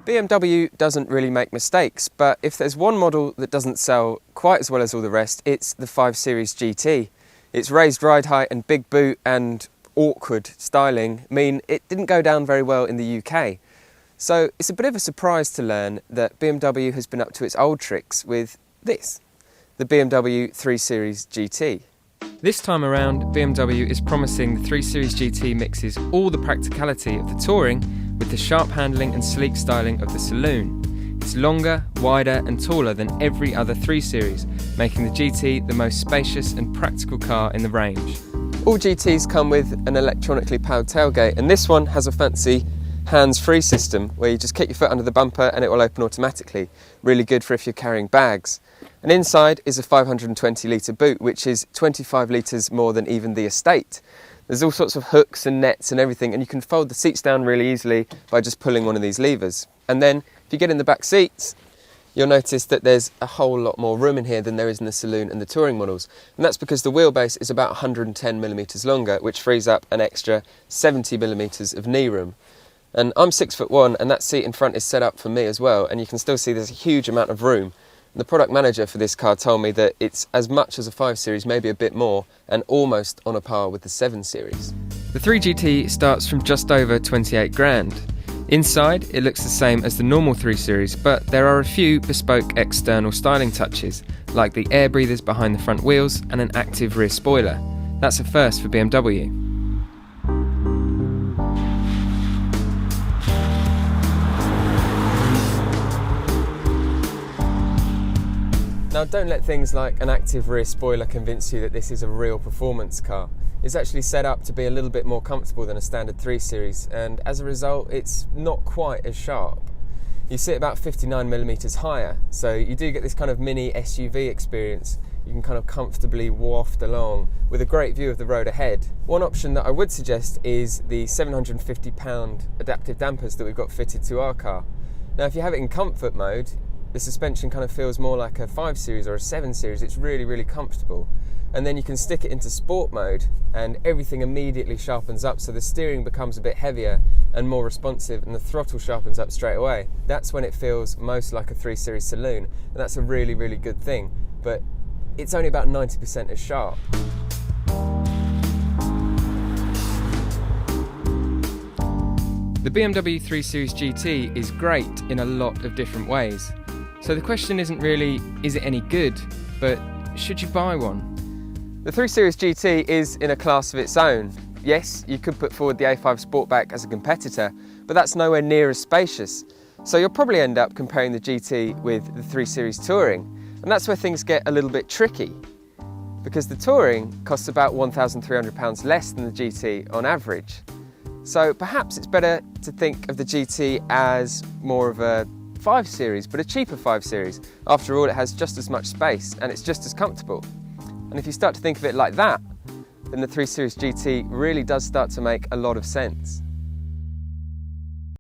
BMW doesn't really make mistakes, but if there's one model that doesn't sell quite as well as all the rest, it's the 5 Series GT. Its raised ride height and big boot and awkward styling mean it didn't go down very well in the UK. So it's a bit of a surprise to learn that BMW has been up to its old tricks with this, the BMW 3 Series GT. This time around, BMW is promising the 3 Series GT mixes all the practicality of the touring with the sharp handling and sleek styling of the saloon. It's longer, wider and taller than every other 3 Series, making the GT the most spacious and practical car in the range. All GTs come with an electronically powered tailgate, and this one has a fancy hands-free system where you just kick your foot under the bumper and it will open automatically. Really good for if you're carrying bags. And inside is a 520 litre boot, which is 25 litres more than even the Estate. There's all sorts of hooks and nets and everything, and you can fold the seats down really easily by just pulling one of these levers. And then if you get in the back seats, you'll notice that there's a whole lot more room in here than there is in the saloon and the touring models. And that's because the wheelbase is about 110mm longer, which frees up an extra 70mm of knee room. And I'm 6'1", and that seat in front is set up for me as well, and you can still see there's a huge amount of room. The product manager for this car told me that it's as much as a 5 Series, maybe a bit more, and almost on a par with the 7 Series. The 3 GT starts from just over 28 grand. Inside, it looks the same as the normal 3 Series, but there are a few bespoke external styling touches, like the air breathers behind the front wheels and an active rear spoiler. That's a first for BMW. Now, don't let things like an active rear spoiler convince you that this is a real performance car. It's actually set up to be a little bit more comfortable than a standard 3 Series, and as a result it's not quite as sharp. You sit about 59mm higher, so you do get this kind of mini SUV experience. You can kind of comfortably waft along with a great view of the road ahead. One option that I would suggest is the £750 adaptive dampers that we've got fitted to our car. Now, if you have it in comfort mode, the suspension kind of feels more like a 5 Series or a 7 Series. It's really, really comfortable. And then you can stick it into sport mode and everything immediately sharpens up, so the steering becomes a bit heavier and more responsive, and the throttle sharpens up straight away. That's when it feels most like a 3 Series saloon, and that's a really, really good thing. But it's only about 90% as sharp. The BMW 3 Series GT is great in a lot of different ways. So the question isn't really, is it any good, but should you buy one? The 3 Series GT is in a class of its own. Yes, you could put forward the A5 Sportback as a competitor, but that's nowhere near as spacious. So you'll probably end up comparing the GT with the 3 Series Touring, and that's where things get a little bit tricky, because the Touring costs about £1,300 less than the GT on average. So perhaps it's better to think of the GT as more of a 5 Series, but a cheaper 5 Series. After all, it has just as much space and it's just as comfortable. And if you start to think of it like that, then the 3 Series GT really does start to make a lot of sense.